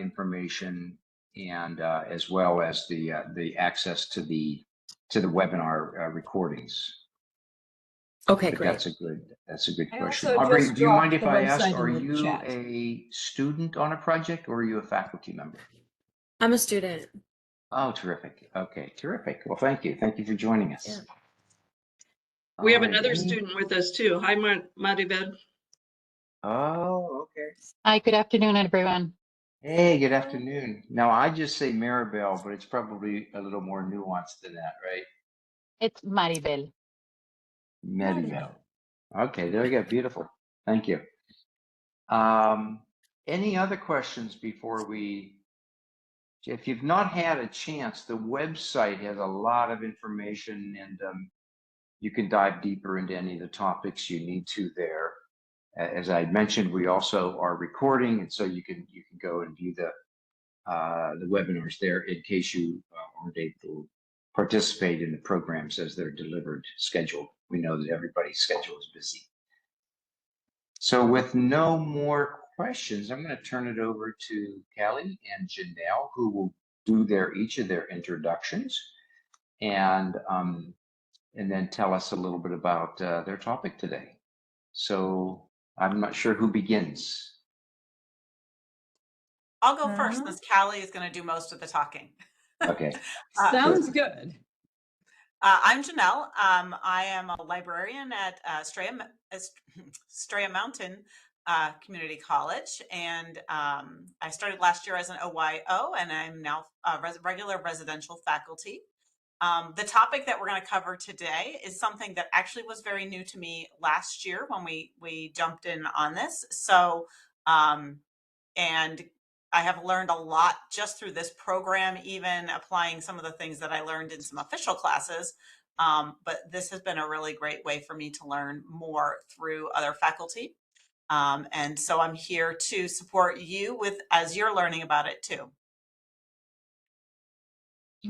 information, and as well as the access to the webinar recordings. Okay, But great. That's a good I question. also Aubrey, just do you mind dropped if the I ask, website are in the you chat. a student on a project or are you a faculty member? I'm a student. Oh, terrific. Okay, terrific. Well, thank you. Thank you for joining us. Yeah. We have All right, another student with us too. Hi, Maribel. Oh, okay. Hi, good afternoon, everyone. Hey, good afternoon. Now, I just say Maribel, but it's probably a little more nuanced than that, right? It's Maribel. Maribel. Okay, there we go. Beautiful. Thank you. Any other questions before if you've not had a chance, the website has a lot of information, and you can dive deeper into any of the topics you need to there. As I mentioned, we also are recording, and so you can go and view the webinars there in case you aren't able to participate in the programs as they're delivered, scheduled. We know that everybody's schedule is busy. So with no more questions, I'm going to turn it over to Kelly and Janelle, who will do each of their introductions and then tell us a little bit about their topic today. So I'm not sure who begins. I'll go first since Callie is going to do most of the talking. Okay. Sounds good. I'm Janelle. I am a librarian at Estrella Mountain Community College, and I started last year as an OYO, and I'm now regular residential faculty. The topic that we're going to cover today is something that actually was very new to me last year when we jumped in on this. So, and I have learned a lot just through this program, even applying some of the things that I learned in some official classes. But this has been a really great way for me to learn more through other faculty. And so I'm here to support you as you're learning about it too.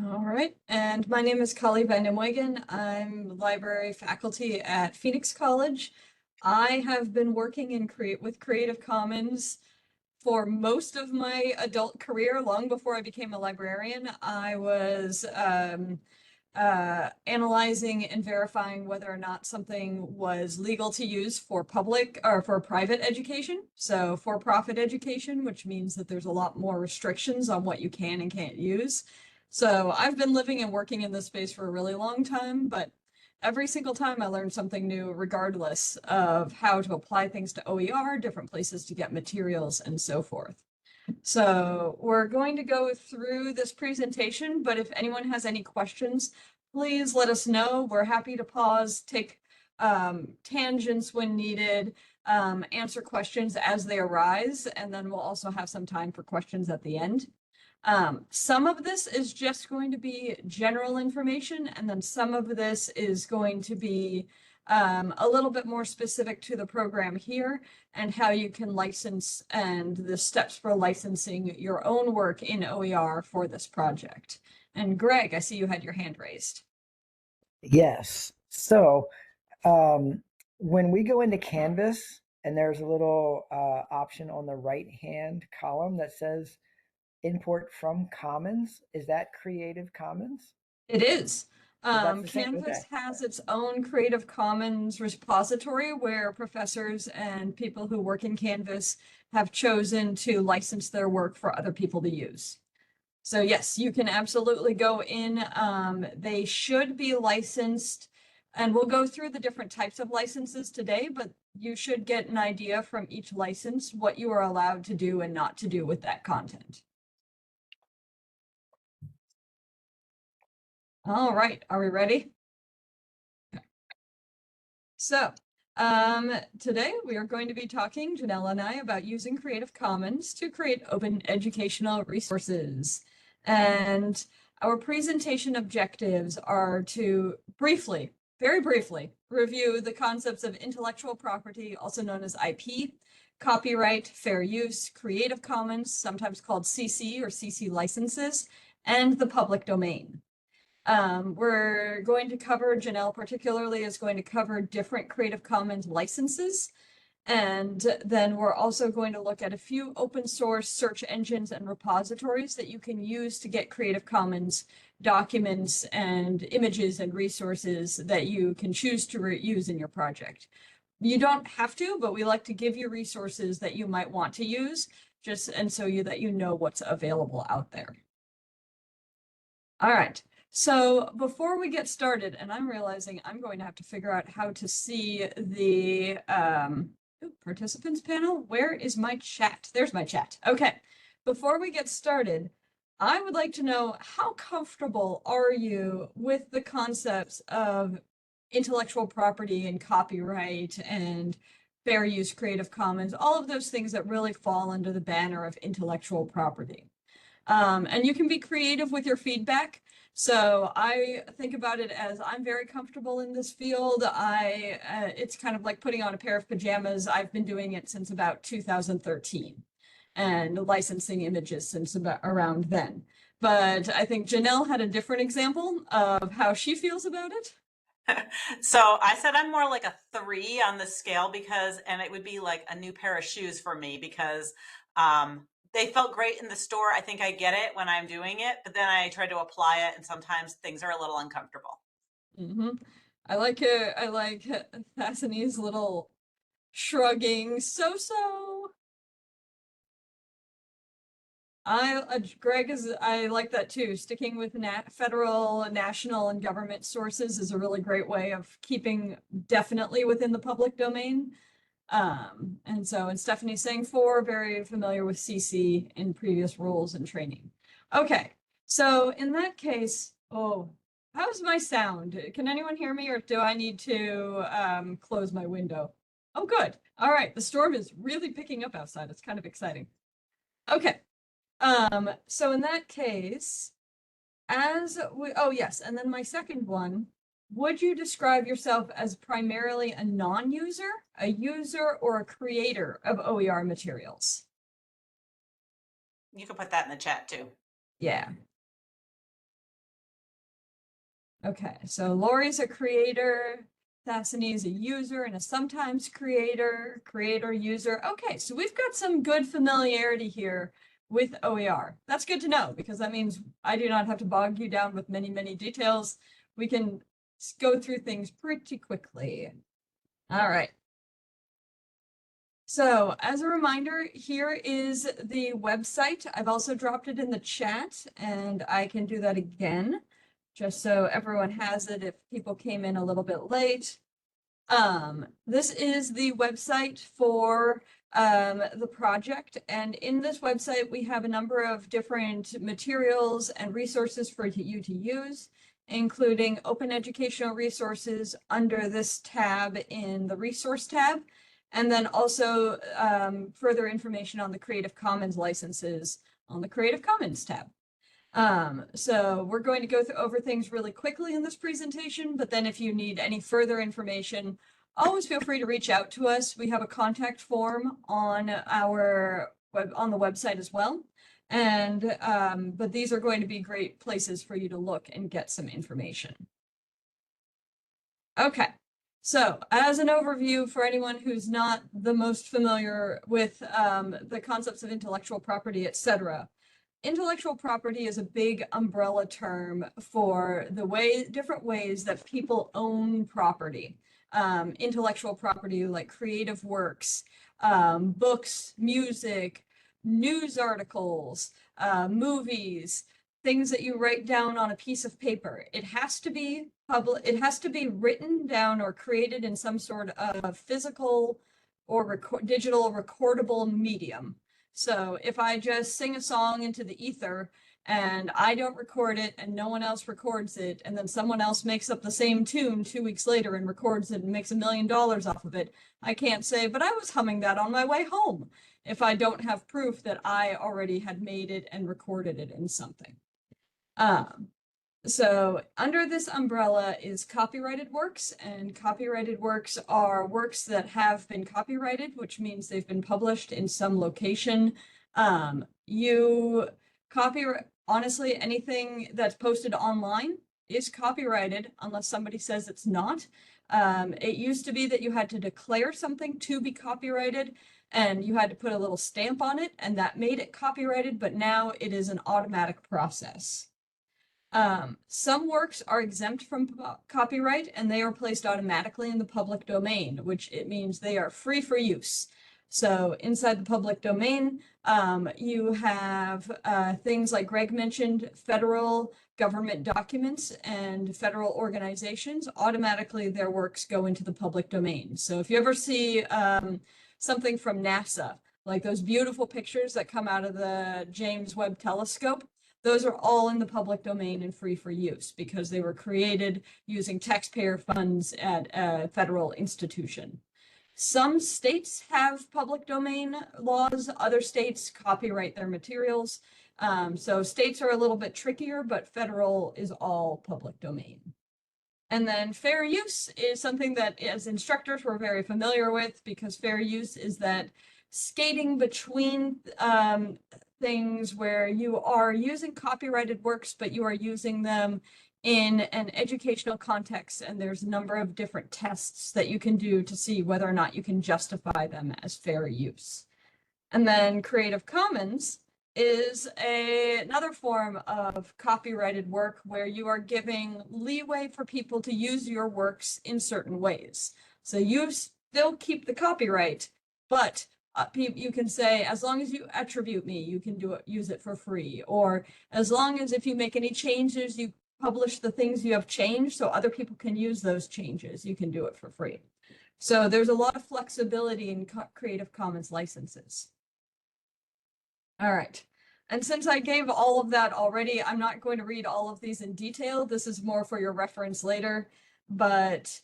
All right, and my name is Kali van den Wegen. I'm library faculty at Phoenix College. I have been working with Creative Commons for most of my adult career. Long before I became a librarian, I was analyzing and verifying whether or not something was legal to use for public or for private education. So for-profit education, which means that there's a lot more restrictions on what you can and can't use. So I've been living and working in this space for a really long time, but every single time I learned something new, regardless of how to apply things to OER, different places to get materials, and so forth. So we're going to go through this presentation, but if anyone has any questions, please let us know. We're happy to pause, take tangents when needed, answer questions as they arise, and then we'll also have some time for questions at the end. Some of this is just going to be general information, and then some of this is going to be a little bit more specific to the program here and how you can license and the steps for licensing your own work in OER for this project. And Greg, I see you had your hand raised. Yes. So when we go into Canvas, and there's a little option on the right-hand column that says import from Commons. Is that Creative Commons? It is. Canvas Okay. Has its own Creative Commons repository where professors and people who work in Canvas have chosen to license their work for other people to use. So yes, you can absolutely go in. They should be licensed, and we'll go through the different types of licenses today, but you should get an idea from each license what you are allowed to do and not to do with that content. All right, are we ready? So today we are going to be talking, Janelle and I, about using Creative Commons to create open educational resources. And our presentation objectives are to briefly, very briefly, review the concepts of intellectual property, also known as IP, copyright, fair use, Creative Commons, sometimes called CC or CC licenses, and the public domain. We're going to cover, Janelle particularly is going to cover different Creative Commons licenses. And then we're also going to look at a few open source search engines and repositories that you can use to get Creative Commons documents and images and resources that you can choose to use in your project. You don't have to, but we like to give you resources that you might want to use, just and so that you know what's available out there. All right. So before we get started, and I'm realizing I'm going to have to figure out how to see the participants panel. Where is my chat? There's my chat. Okay. Before we get started, I would like to know, how comfortable are you with the concepts of intellectual property and copyright and fair use Creative Commons, all of those things that really fall under the banner of intellectual property? And you can be creative with your feedback. So I think about it as, I'm very comfortable in this field. It's kind of like putting on a pair of pajamas. I've been doing it since about 2013 and licensing images since about around then. But I think Janelle had a different example of how she feels about it. So I said I'm more like a 3 on the scale and it would be like a new pair of shoes for me because they felt great in the store. I think I get it when I'm doing it, but then I try to apply it and sometimes things are a little uncomfortable. Mm-hmm. I like Thasani's little shrugging, so. Greg I like that too. Sticking with federal, national, and government sources is a really great way of keeping definitely within the public domain. And Stephanie's saying 4, very familiar with CC in previous roles and training. Okay, so in that case, how's my sound? Can anyone hear me, or do I need to close my window? Oh, good. All right, the storm is really picking up outside. It's kind of exciting. Okay. So in that case, yes, and then my second one, would you describe yourself as primarily a non-user, a user, or a creator of OER materials? You can put that in the chat too. Yeah. Okay, so Lori's a creator, Thasani is a user and a sometimes creator, user. Okay, so we've got some good familiarity here with OER. That's good to know, because that means I do not have to bog you down with many, many details. We can go through things pretty quickly. All right. So as a reminder, here is the website. I've also dropped it in the chat, and I can do that again, just so everyone has it if people came in a little bit late. This is the website for the project, and in this website we have a number of different materials and resources for you to use, including open educational resources under this tab in the resource tab, and then also further information on the Creative Commons licenses on the Creative Commons tab. So we're going to go over things really quickly in this presentation, but then if you need any further information, always feel free to reach out to us. We have a contact form on the website as well. And but these are going to be great places for you to look and get some information. Okay. So as an overview for anyone who's not the most familiar with the concepts of intellectual property, etc., intellectual property is a big umbrella term for the different ways that people own property. Intellectual property like creative works, books, music, news articles, movies, things that you write down on a piece of paper. It has to be it has to be written down or created in some sort of physical or digital recordable medium. So if I just sing a song into the ether and I don't record it and no one else records it, and then someone else makes up the same tune 2 weeks later and records it and makes $1 million off of it, I can't say, but I was humming that on my way home, if I don't have proof that I already had made it and recorded it in something. So under this umbrella is copyrighted works, and copyrighted works are works that have been copyrighted, which means they've been published in some location. Honestly, anything that's posted online is copyrighted unless somebody says it's not. It used to be that you had to declare something to be copyrighted and you had to put a little stamp on it, and that made it copyrighted, but now it is an automatic process. Some works are exempt from copyright and they are placed automatically in the public domain, which it means they are free for use. So inside the public domain, you have things like Greg mentioned, federal government documents and federal organizations. Automatically, their works go into the public domain. So if you ever see something from NASA, like those beautiful pictures that come out of the James Webb Telescope, those are all in the public domain and free for use because they were created using taxpayer funds at a federal institution. Some states have public domain laws, other states copyright their materials. So states are a little bit trickier, but federal is all public domain. And then fair use is something that as instructors we're very familiar with because fair use is that skating between things where you are using copyrighted works, but you are using them in an educational context, and there's a number of different tests that you can do to see whether or not you can justify them as fair use. And then Creative Commons is another form of copyrighted work where you are giving leeway for people to use your works in certain ways. So you still keep the copyright, but you can say, as long as you attribute me, you can use it for free. Or as long as if you make any changes, you publish the things you have changed so other people can use those changes, you can do it for free. So there's a lot of flexibility in Creative Commons licenses. All right. And since I gave all of that already, I'm not going to read all of these in detail. This is more for your reference later, but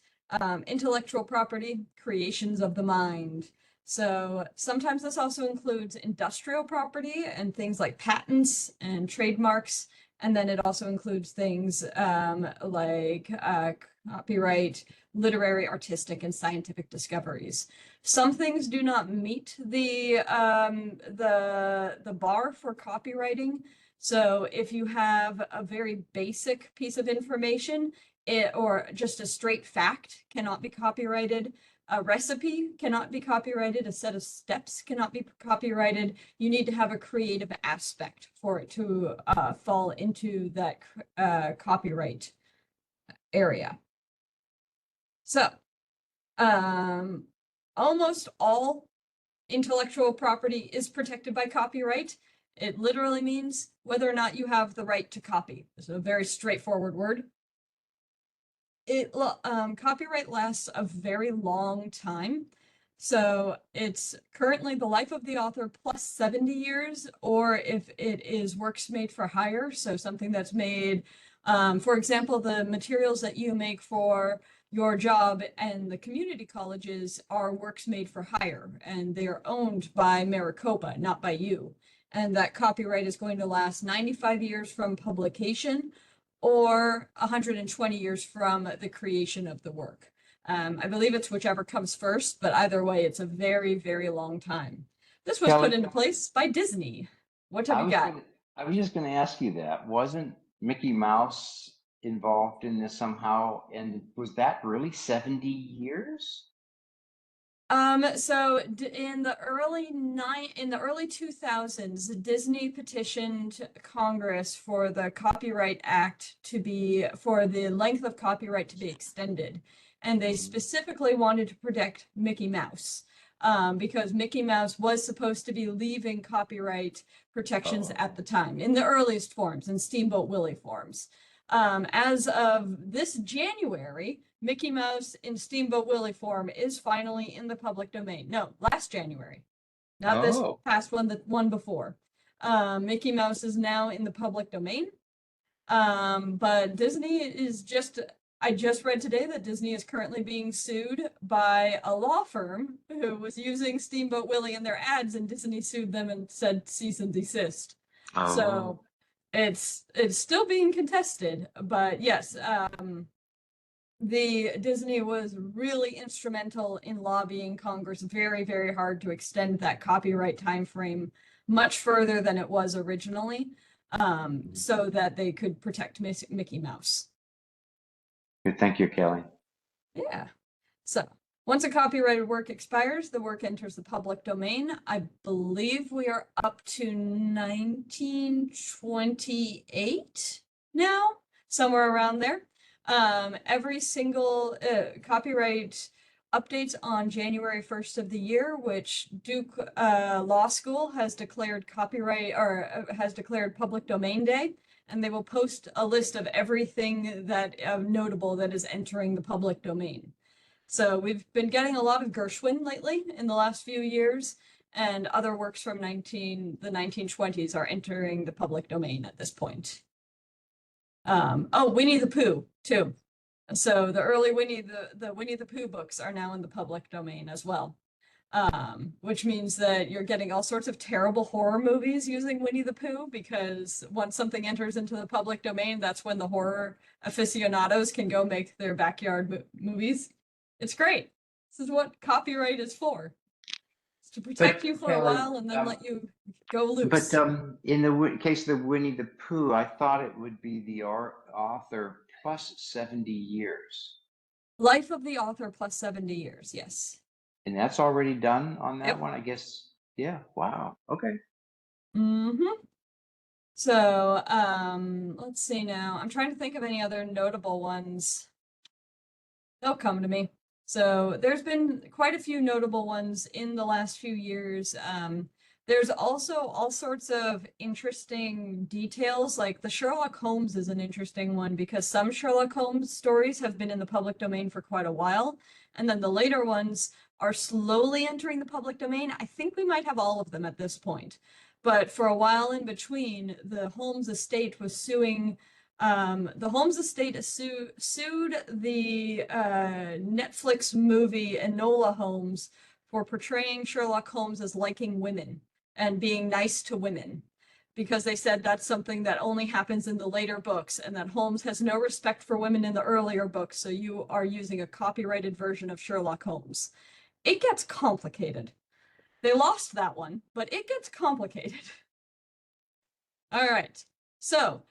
intellectual property, creations of the mind. So sometimes this also includes industrial property and things like patents and trademarks. And then it also includes things like copyright, literary, artistic, and scientific discoveries. Some things do not meet the bar for copywriting. So if you have a very basic piece of information, or just a straight fact cannot be copyrighted. A recipe cannot be copyrighted. A set of steps cannot be copyrighted. You need to have a creative aspect for it to fall into that copyright area. So almost all intellectual property is protected by copyright. It literally means whether or not you have the right to copy. It's a very straightforward word. Copyright lasts a very long time. So it's currently the life of the author plus 70 years, or if it is works made for hire, so something that's made, for example, the materials that you make for your job and the community colleges are works made for hire, and they are owned by Maricopa, not by you. And that copyright is going to last 95 years from publication, or 120 years from the creation of the work. I believe it's whichever comes first, but either way, it's a very, very long time. This was Kelly, put into place by Disney. What have you got? I was just going to ask you that. Wasn't Mickey Mouse involved in this somehow? And was that really 70 years? So in the early 2000s, Disney petitioned Congress for the Copyright Act for the length of copyright to be extended. And they specifically wanted to protect Mickey Mouse, because Mickey Mouse was supposed to be leaving copyright protections at the time, in the earliest forms, in Steamboat Willie forms. As of this January, Mickey Mouse in Steamboat Willie form is finally in the public domain. No, last January, not this past one, the one before. Mickey Mouse is now in the public domain. But Disney is I just read today that Disney is currently being sued by a law firm who was using Steamboat Willie in their ads, and Disney sued them and said cease and desist. So it's still being contested, but yes, the Disney was really instrumental in lobbying Congress very, very hard to extend that copyright time frame much further than it was originally, so that they could protect Mickey Mouse. Good, thank you, Kelly. Yeah. So once a copyrighted work expires, the work enters the public domain. I believe we are up to 1928 now, somewhere around there. Every single copyright updates on January 1st of the year, which Duke Law School has declared copyright or has declared public domain day. And they will post a list of everything that notable that is entering the public domain. So we've been getting a lot of Gershwin lately in the last few years, and other works from the 1920s are entering the public domain at this point. Oh, Winnie the Pooh too. So the early Winnie the Pooh books are now in the public domain as well. Which means that you're getting all sorts of terrible horror movies using Winnie the Pooh, because once something enters into the public domain, that's when the horror aficionados can go make their backyard movies. It's great. This is what copyright is for. It's to protect you for a Kelly, while and then let you go loose. But in the case of the Winnie the Pooh, I thought it would be the author plus 70 years. Life of the author plus 70 years, yes. And that's already done on that Yep. one, I guess. Yeah, wow. Okay. Mm-hmm. So, let's see now. I'm trying to think of any other notable ones. They'll come to me. So there's been quite a few notable ones in the last few years. There's also all sorts of interesting details, like the Sherlock Holmes is an interesting one because some Sherlock Holmes stories have been in the public domain for quite a while, and then the later ones are slowly entering the public domain. I think we might have all of them at this point. But for a while in between, the Holmes estate was suing the Holmes estate sued the Netflix movie Enola Holmes for portraying Sherlock Holmes as liking women and being nice to women, because they said that's something that only happens in the later books and that Holmes has no respect for women in the earlier books, so you are using a copyrighted version of Sherlock Holmes. It gets complicated. They lost that one, but it gets complicated. All right. So,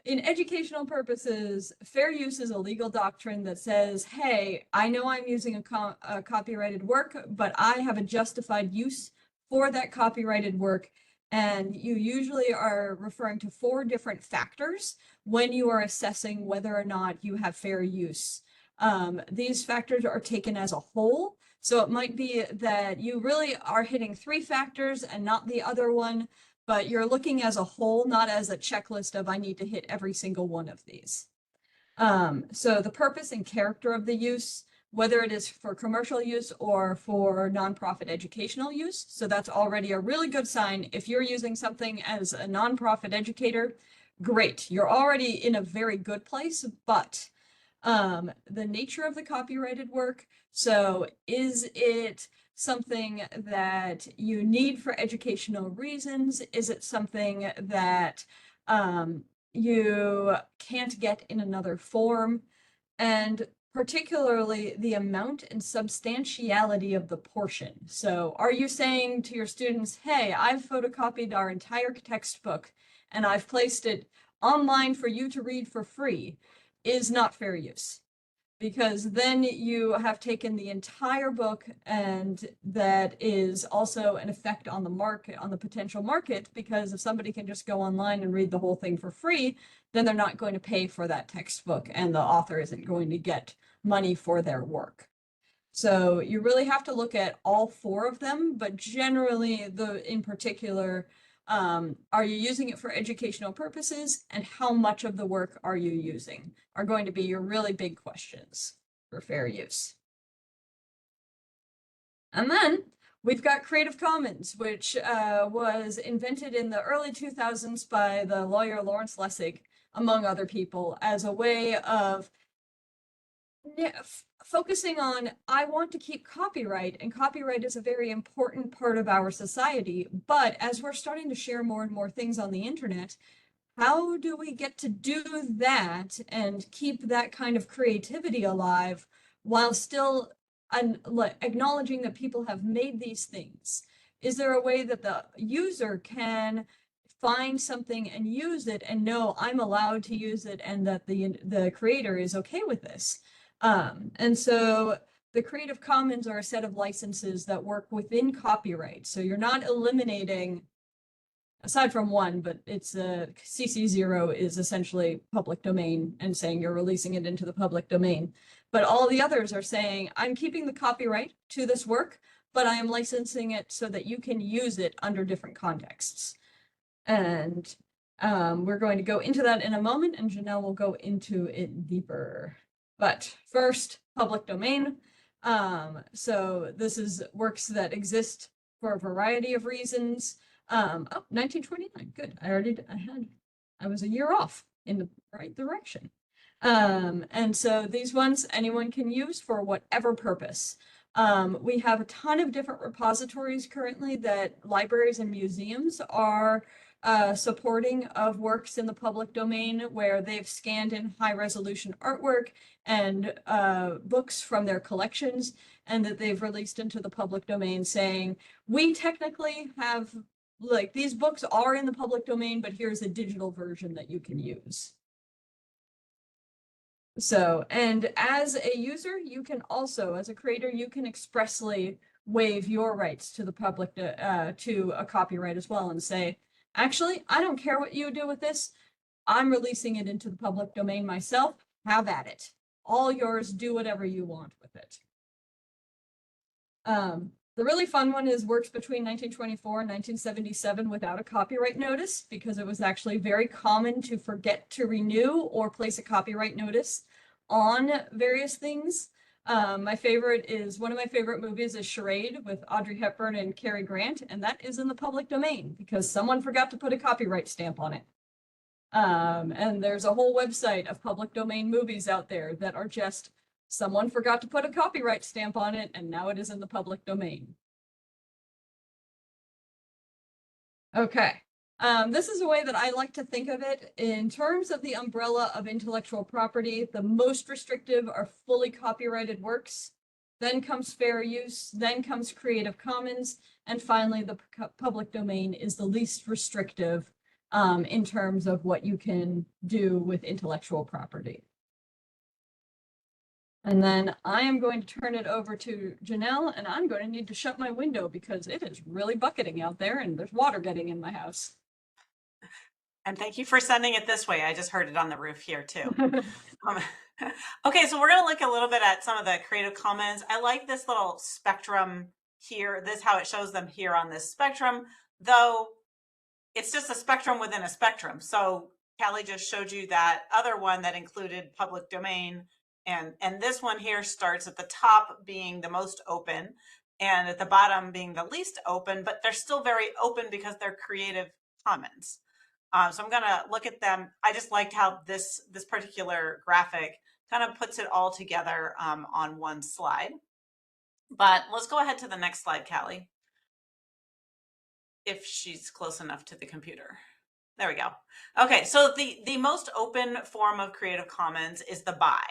in educational purposes, fair use is a legal doctrine that says, hey, I know I'm using a copyrighted work, but I have a justified use for that copyrighted work. And you usually are referring to 4 different factors when you are assessing whether or not you have fair use. These factors are taken as a whole. So it might be that you really are hitting 3 factors and not the other one, but you're looking as a whole, not as a checklist of I need to hit every single one of these. So the purpose and character of the use, whether it is for commercial use or for nonprofit educational use. So that's already a really good sign. If you're using something as a nonprofit educator, great. You're already in a very good place, but the nature of the copyrighted work. So is it something that you need for educational reasons? Is it something that you can't get in another form? And particularly the amount and substantiality of the portion. So are you saying to your students, hey, I've photocopied our entire textbook and I've placed it online for you to read for free, is not fair use. Because then you have taken the entire book, and that is also an effect on the market, on the potential market, because if somebody can just go online and read the whole thing for free, then they're not going to pay for that textbook and the author isn't going to get money for their work. So you really have to look at all 4 of them, but generally in particular, are you using it for educational purposes and how much of the work are you using are going to be your really big questions for fair use. And then we've got Creative Commons, which was invented in the early 2000s by the lawyer Lawrence Lessig, among other people, as a way of focusing on, I want to keep copyright, and copyright is a very important part of our society. But as we're starting to share more and more things on the internet, how do we get to do that and keep that kind of creativity alive while still acknowledging that people have made these things? Is there a way that the user can find something and use it and know I'm allowed to use it and that the creator is okay with this. And so the Creative Commons are a set of licenses that work within copyright. So you're not eliminating, aside from one, but it's CC0 is essentially public domain and saying you're releasing it into the public domain. But all the others are saying, I'm keeping the copyright to this work, but I am licensing it so that you can use it under different contexts. And we're going to go into that in a moment, and Janelle will go into it deeper. But first, public domain. So this is works that exist for a variety of reasons. 1929, good. I was a year off in the right direction. And so these ones anyone can use for whatever purpose. We have a ton of different repositories currently that libraries and museums are supporting of works in the public domain, where they've scanned in high resolution artwork and books from their collections, and that they've released into the public domain saying, we technically have, like, these books are in the public domain, but here's a digital version that you can use. So, and as a user, you can also, as a creator, you can expressly waive your rights to the public, to a copyright as well, and say, actually, I don't care what you do with this. I'm releasing it into the public domain myself. Have at it. All yours, do whatever you want with it. The really fun one is works between 1924 and 1977 without a copyright notice, because it was actually very common to forget to renew or place a copyright notice on various things. One of my favorite movies is Charade with Audrey Hepburn and Cary Grant, and that is in the public domain because someone forgot to put a copyright stamp on it. And there's a whole website of public domain movies out there that are just, someone forgot to put a copyright stamp on it, and now it is in the public domain. Okay. This is a way that I like to think of it in terms of the umbrella of intellectual property. The most restrictive are fully copyrighted works. Then comes fair use, then comes Creative Commons, and finally the public domain is the least restrictive in terms of what you can do with intellectual property. And then I am going to turn it over to Janelle, and I'm going to need to shut my window because it is really bucketing out there and there's water getting in my house. And thank you for sending it this way. I just heard it on the roof here too. Okay, so we're going to look a little bit at some of the Creative Commons. I like this little spectrum here. This is how it shows them here on this spectrum, though it's just a spectrum within a spectrum. So Callie just showed you that other one that included public domain. And this one here starts at the top being the most open and at the bottom being the least open, but they're still very open because they're Creative Commons. So I'm going to look at them. I just liked how this particular graphic kind of puts it all together on one slide. But let's go ahead to the next slide, Callie, if she's close enough to the computer. There we go. Okay, so the most open form of Creative Commons is the by.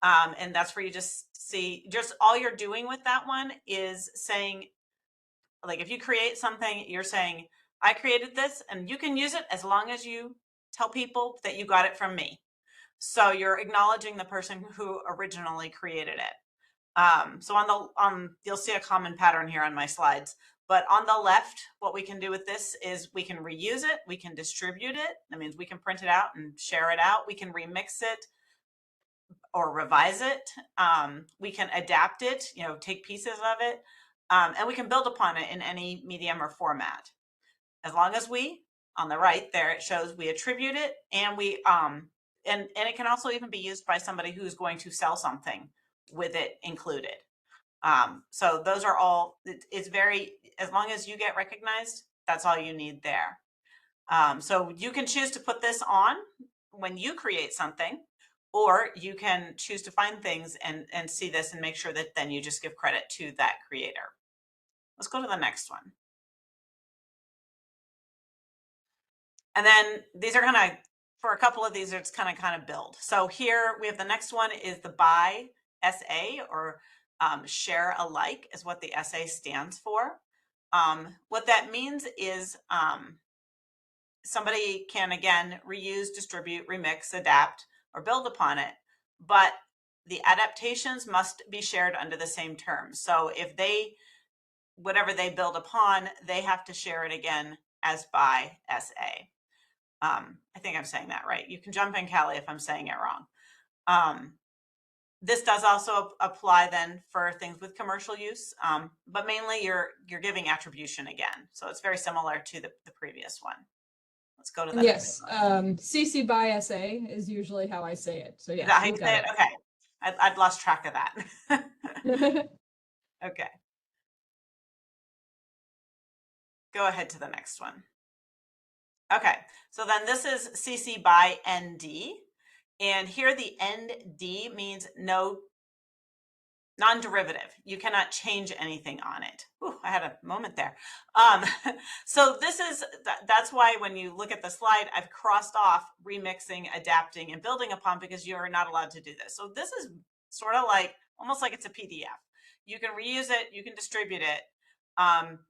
And that's where you just see, just all you're doing with that one is saying, like, if you create something, you're saying, I created this and you can use it as long as you tell people that you got it from me. So you're acknowledging the person who originally created it. So you'll see a common pattern here on my slides, but on the left, what we can do with this is we can reuse it. We can distribute it. That means we can print it out and share it out. We can remix it or revise it. We can adapt it, take pieces of it, and we can build upon it in any medium or format. As long as on the right there, it shows we attribute it, and and it can also even be used by somebody who's going to sell something with it included. So those are all, it's very, as long as you get recognized, that's all you need there. So you can choose to put this on when you create something, or you can choose to find things and see this and make sure that then you just give credit to that creator. Let's go to the next one. And then these are kind of, for a couple of these, it's kind of build. So here we have the next one is the by SA, or share alike is what the SA stands for. What that means is somebody can, again, reuse, distribute, remix, adapt, or build upon it, but the adaptations must be shared under the same terms. So if whatever they build upon, they have to share it again as by SA. I think I'm saying that right. You can jump in, Callie, if I'm saying it wrong. This does also apply then for things with commercial use, but mainly you're giving attribution again. So it's very similar to the previous one. Let's go to the Yes, next one. CC by SA is usually how I say it. So Is yes, that how you you've say got it? Okay. I'd lost track of that. it. Okay. Go ahead to the next one. Okay, so then this is CC by ND. And here the ND means no non-derivative. You cannot change anything on it. Ooh, I had a moment there. So this is, that's why when you look at the slide, I've crossed off remixing, adapting, and building upon, because you're not allowed to do this. So this is sort of like, almost like it's a PDF. You can reuse it, you can distribute it.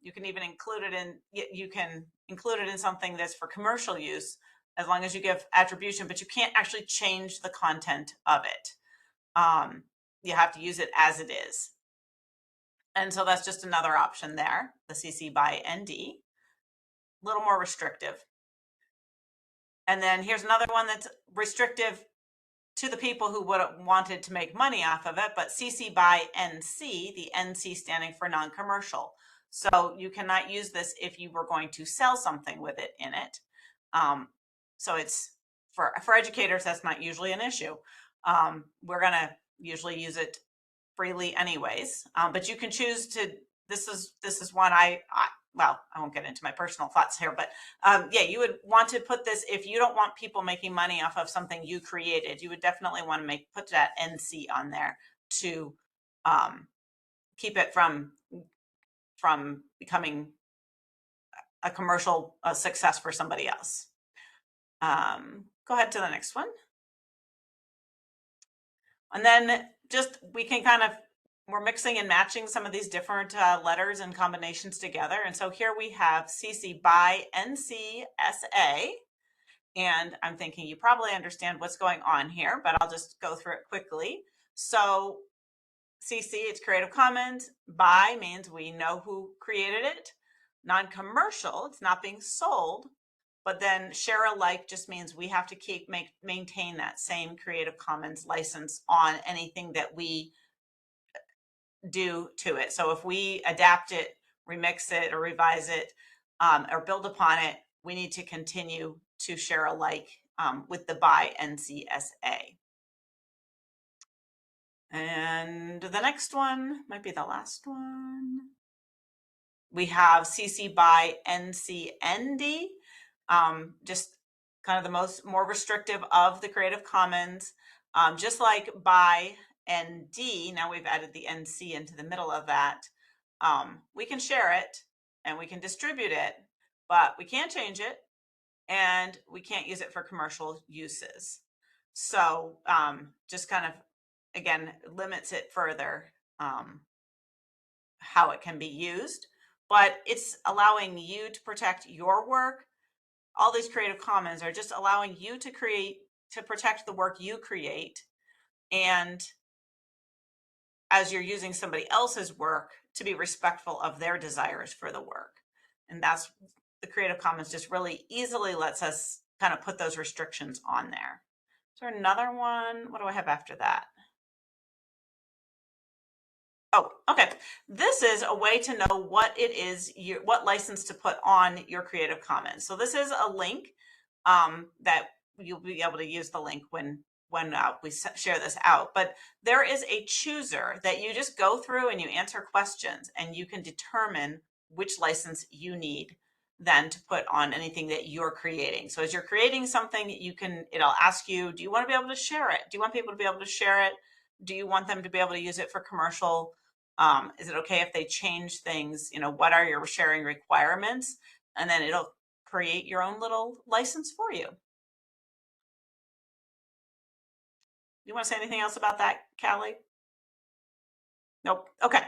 You can even include it in something that's for commercial use, as long as you give attribution, but you can't actually change the content of it. You have to use it as it is. And so that's just another option there, the CC by ND, a little more restrictive. And then here's another one that's restrictive to the people who would have wanted to make money off of it, but CC by NC, the NC standing for non-commercial. So you cannot use this if you were going to sell something with it in it. So it's for educators, that's not usually an issue. We're going to usually use it freely anyways, but you can choose to, this is one well, I won't get into my personal thoughts here, but yeah, you would want to put this, if you don't want people making money off of something you created, you would definitely want to put that NC on there to keep it from becoming a commercial success for somebody else. Go ahead to the next one. And then just, we can we're mixing and matching some of these different letters and combinations together. And so here we have CC by NC SA. And I'm thinking you probably understand what's going on here, but I'll just go through it quickly. So CC, it's Creative Commons. By means we know who created it. Non-commercial, it's not being sold. But then share alike just means we have to maintain that same Creative Commons license on anything that we do to it. So if we adapt it, remix it, or revise it, or build upon it, we need to continue to share alike with the by NCSA. And the next one might be the last one. We have CC by NCND, just kind of the more restrictive of the Creative Commons, just like by ND. Now we've added the NC into the middle of that. We can share it and we can distribute it, but we can't change it and we can't use it for commercial uses. So just kind of, again, limits it further how it can be used, but it's allowing you to protect your work. All these Creative Commons are just allowing you to protect the work you create, and as you're using somebody else's work, to be respectful of their desires for the work. And that's, the Creative Commons just really easily lets us kind of put those restrictions on there. Is there another one? What do I have after that? Oh, okay. This is a way to know what it is, what license to put on your Creative Commons. So this is a link that you'll be able to use the link when we share this out. But there is a chooser that you just go through and you answer questions, and you can determine which license you need then to put on anything that you're creating. So as you're creating something, it'll ask you, do you want to be able to share it? Do you want people to be able to share it? Do you want them to be able to use it for commercial? Is it okay if they change things? What are your sharing requirements? And then it'll create your own little license for you. You want to say anything else about that, Callie? Nope. Okay.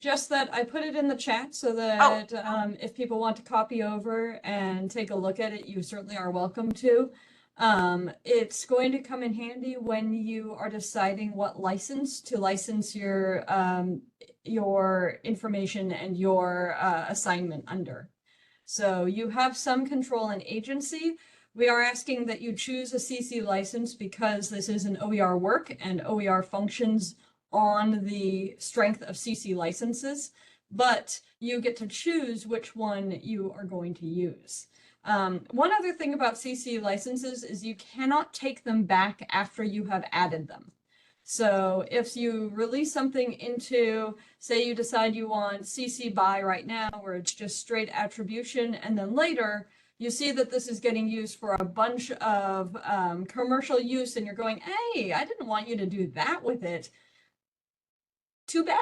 Just that I put it in the chat so that if people want to copy over and take a look at it, you certainly are welcome to. It's going to come in handy when you are deciding what license to license your information and your assignment under. So you have some control and agency. We are asking that you choose a CC license because this is an OER work and OER functions on the strength of CC licenses, but you get to choose which one you are going to use. One other thing about CC licenses is you cannot take them back after you have added them. So if you release something into, say you decide you want CC BY right now, where it's just straight attribution, and then later you see that this is getting used for a bunch of commercial use, and you're going, hey, I didn't want you to do that with it. Too bad.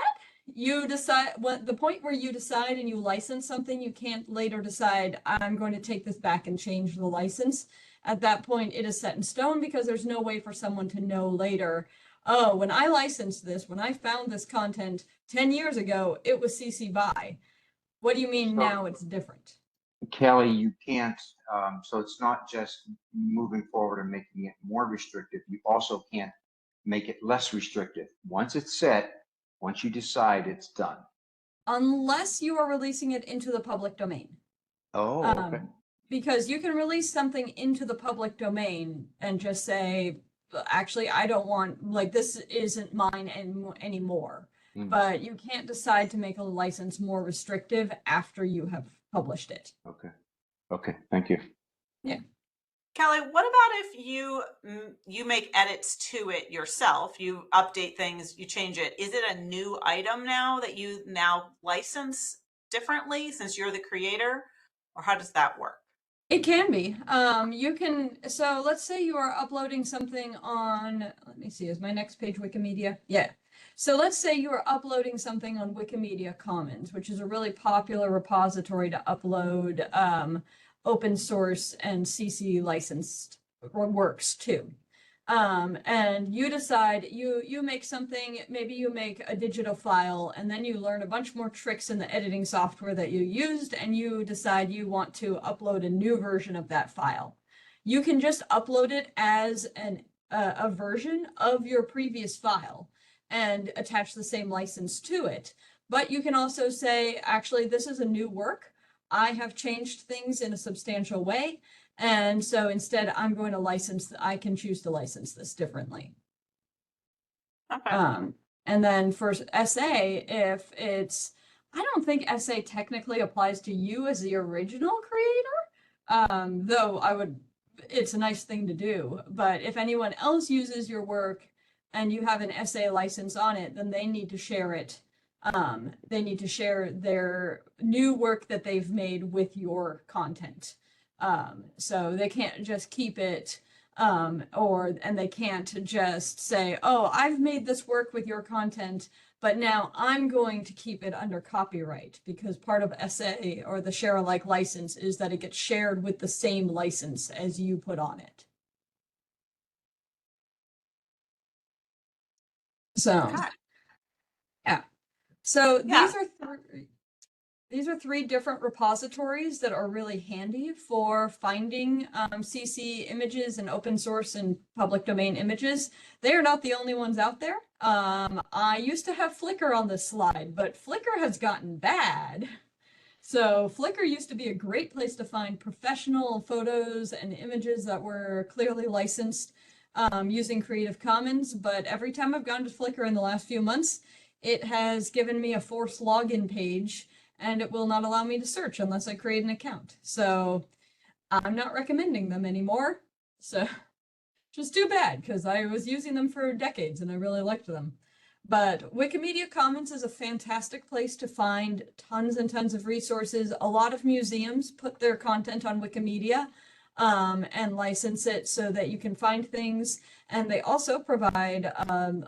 You decide the point where you decide and you license something, you can't later decide, I'm going to take this back and change the license. At that point, it is set in stone because there's no way for someone to know later, oh, when I licensed this, when I found this content 10 years ago, it was CC BY. What do you mean now it's different? Kelly, you can't, so it's not just moving forward and making it more restrictive. You also can't make it less restrictive. Once it's set, once you decide, it's done. Unless you are releasing it into the public domain. Oh, okay. Because you can release something into the public domain and just say, actually, I don't want, like, this isn't mine anymore. But you can't decide to make a license more restrictive after you have published it. Okay. Okay. Thank you. Yeah. Kelly, what about if you make edits to it yourself? You update things, you change it. Is it a new item now that you now license differently since you're the creator? Or how does that work? It can be. You can, so let's say you are uploading something on, let me see, is my next page Wikimedia? Yeah. So let's say you are uploading something on Wikimedia Commons, which is a really popular repository to upload open source and CC licensed works to. And you decide, you make something, maybe you make a digital file, and then you learn a bunch more tricks in the editing software that you used, and you decide you want to upload a new version of that file. You can just upload it as a version of your previous file and attach the same license to it. But you can also say, actually, this is a new work. I have changed things in a substantial way. And so instead, I'm going to license, I can choose to license this differently. Okay. And then for SA, if it's, I don't think SA technically applies to you as the original creator, though it's a nice thing to do. But if anyone else uses your work and you have an SA license on it, then they need to share it. They need to share their new work that they've made with your content. So they can't just keep it, and they can't just say, oh, I've made this work with your content, but now I'm going to keep it under copyright, because part of SA or the share alike license is that it gets shared with the same license as you put on it. So, Okay. yeah. So Yeah. these are three different repositories that are really handy for finding CC images and open source and public domain images. They are not the only ones out there. I used to have Flickr on this slide, but Flickr has gotten bad. So Flickr used to be a great place to find professional photos and images that were clearly licensed using Creative Commons. But every time I've gone to Flickr in the last few months, it has given me a forced login page, and it will not allow me to search unless I create an account. So I'm not recommending them anymore. So just too bad, because I was using them for decades and I really liked them. But Wikimedia Commons is a fantastic place to find tons and tons of resources. A lot of museums put their content on Wikimedia and license it so that you can find things. And they also provide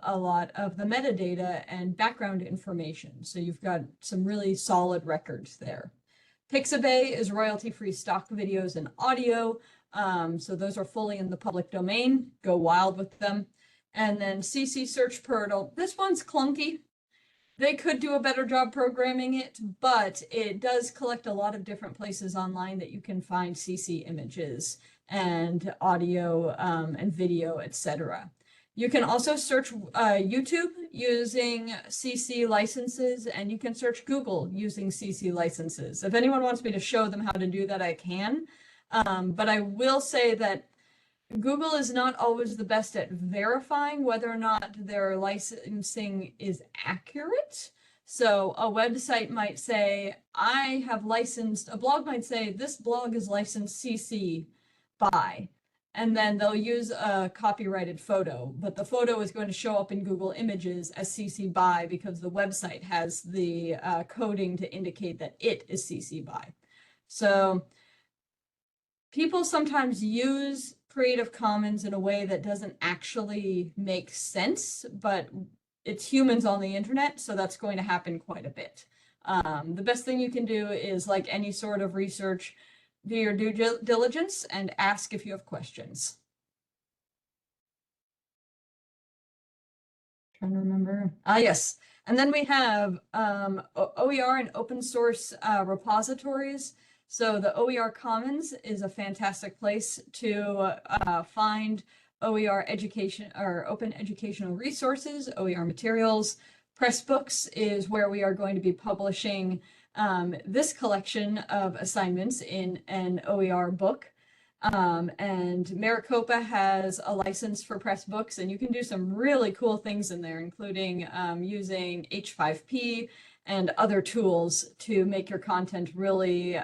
a lot of the metadata and background information. So you've got some really solid records there. Pixabay is royalty-free stock videos and audio. So those are fully in the public domain. Go wild with them. And then CC Search Portal. This one's clunky. They could do a better job programming it, but it does collect a lot of different places online that you can find CC images and audio and video, etc. You can also search YouTube using CC licenses, and you can search Google using CC licenses. If anyone wants me to show them how to do that, I can. But I will say that Google is not always the best at verifying whether or not their licensing is accurate. So a website might say, I have licensed, a blog might say, this blog is licensed CC by, and then they'll use a copyrighted photo, but the photo is going to show up in Google Images as CC by because the website has the coding to indicate that it is CC by. So people sometimes use Creative Commons in a way that doesn't actually make sense, but it's humans on the internet, so that's going to happen quite a bit. The best thing you can do is, like any sort of research, do your due diligence and ask if you have questions. Trying to remember. Yes. And then we have OER and open source repositories. So the OER Commons is a fantastic place to find OER education or open educational resources, OER materials. Pressbooks is where we are going to be publishing this collection of assignments in an OER book. And Maricopa has a license for Pressbooks, and you can do some really cool things in there, including using H5P and other tools to make your content really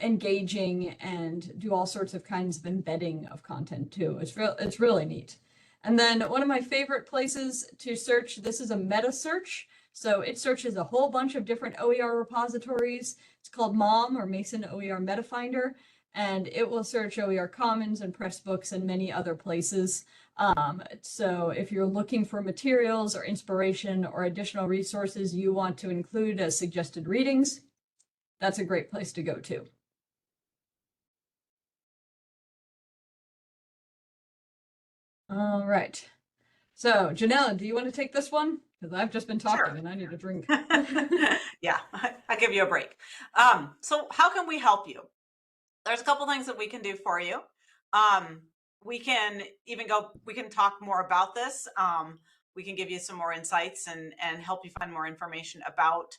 engaging and do all sorts of kinds of embedding of content too. It's really neat. And then one of my favorite places to search, this is a meta search. So it searches a whole bunch of different OER repositories. It's called MOM, or Mason OER Meta Finder, and it will search OER Commons and Pressbooks and many other places. So if you're looking for materials or inspiration or additional resources you want to include as suggested readings, that's a great place to go to. All right. So Janelle, do you want to take this one? Because I've just been talking Sure. and I need a drink. Yeah, I'll give you a break. So how can we help you? There's a couple things that we can do for you. We can talk more about this. We can give you some more insights and help you find more information about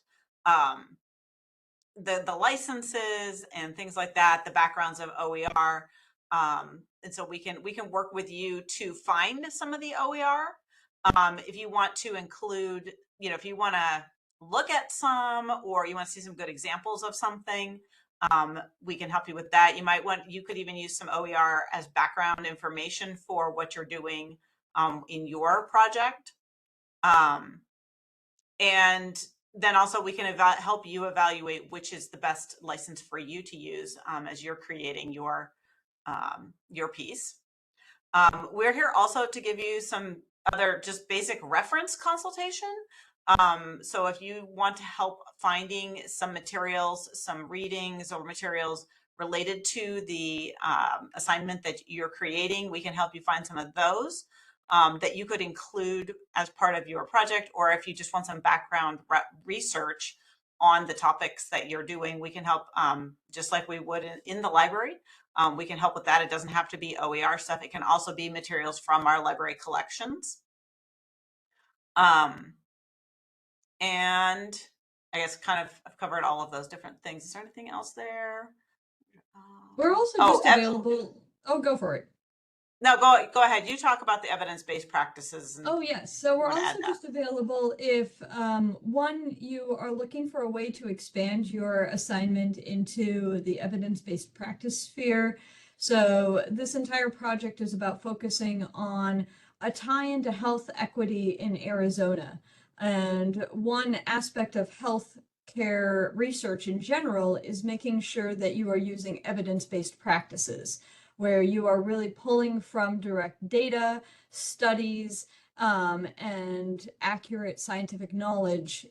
the licenses and things like that, the backgrounds of OER. And so we can work with you to find some of the OER. If you want to include, if you want to look at some, or you want to see some good examples of something, we can help you with that. You could even use some OER as background information for what you're doing in your project. And then also we can help you evaluate which is the best license for you to use as you're creating your piece. We're here also to give you some other just basic reference consultation. So if you want to help finding some materials, some readings or materials related to the assignment that you're creating, we can help you find some of those that you could include as part of your project. Or if you just want some background research on the topics that you're doing, we can help just like we would in the library. We can help with that. It doesn't have to be OER stuff. It can also be materials from our library collections. And I guess I've covered all of those different things. Is there anything else there? We're also just available. Oh, go for it. No, go ahead. You talk about the evidence-based practices. Oh, yes. So we're also just available if, one, you are looking for a way to expand your assignment into the evidence-based practice sphere. So this entire project is about focusing on a tie into health equity in Arizona. And one aspect of health care research in general is making sure that you are using evidence-based practices, where you are really pulling from direct data, studies, and accurate scientific knowledge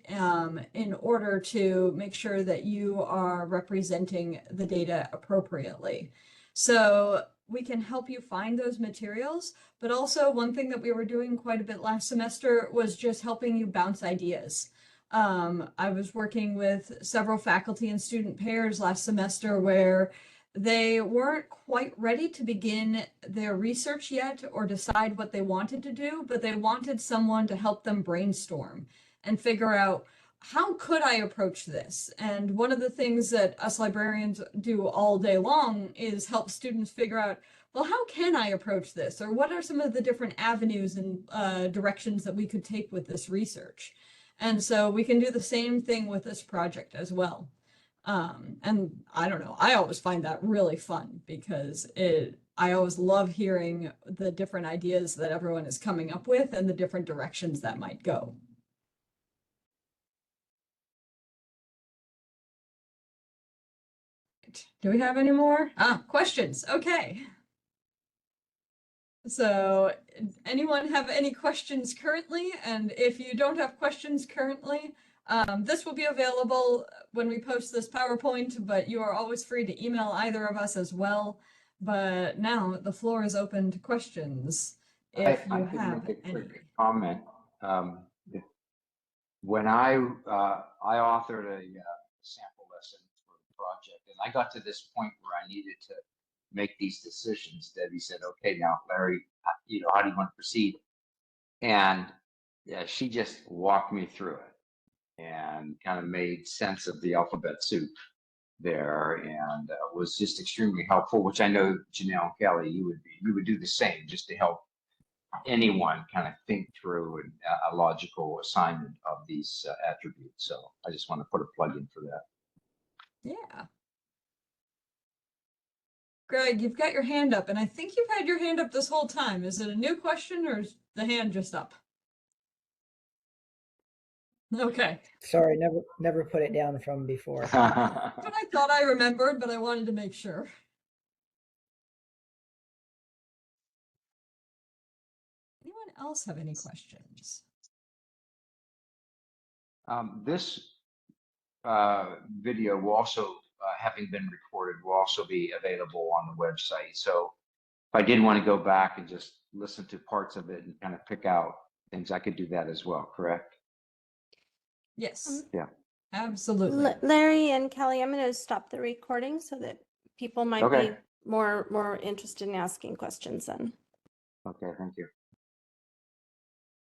in order to make sure that you are representing the data appropriately. So we can help you find those materials. But also one thing that we were doing quite a bit last semester was just helping you bounce ideas. I was working with several faculty and student pairs last semester where they weren't quite ready to begin their research yet or decide what they wanted to do, but they wanted someone to help them brainstorm and figure out, how could I approach this? And one of the things that us librarians do all day long is help students figure out, well, how can I approach this? Or what are some of the different avenues and directions that we could take with this research? And so we can do the same thing with this project as well. And I don't know, I always find that really fun because I always love hearing the different ideas that everyone is coming up with and the different directions that might go. Do we have any more? Questions? Okay. So anyone have any questions currently? And if you don't have questions currently, this will be available when we post this PowerPoint, but you are always free to email either of us as well. But now the floor is open to questions if I you could have make a any. quick comment. When I authored a sample lesson for the project, and I got to this point where I needed to make these decisions, Debbie said, "Okay, now, Larry, how do you want to proceed?" And yeah, she just walked me through it and kind of made sense of the alphabet soup there, and was just extremely helpful. Which I know, Janelle and Kelly, you would do the same, just to help anyone kind of think through a logical assignment of these attributes. So I just want to put a plug in for that. Yeah. Greg, you've got your hand up, and I think you've had your hand up this whole time. Is it a new question or is the hand just up? Okay. Sorry, never put it down from before. But I thought I remembered, but I wanted to make sure. Anyone else have any questions? This video will also, having been recorded, will also be available on the website. So if I did want to go back and just listen to parts of it and kind of pick out things, I could do that as well, correct? Yes. Yeah. Absolutely. Larry and Kelly, I'm going to stop the recording so that people might Okay. be more interested in asking questions then. Okay, thank you.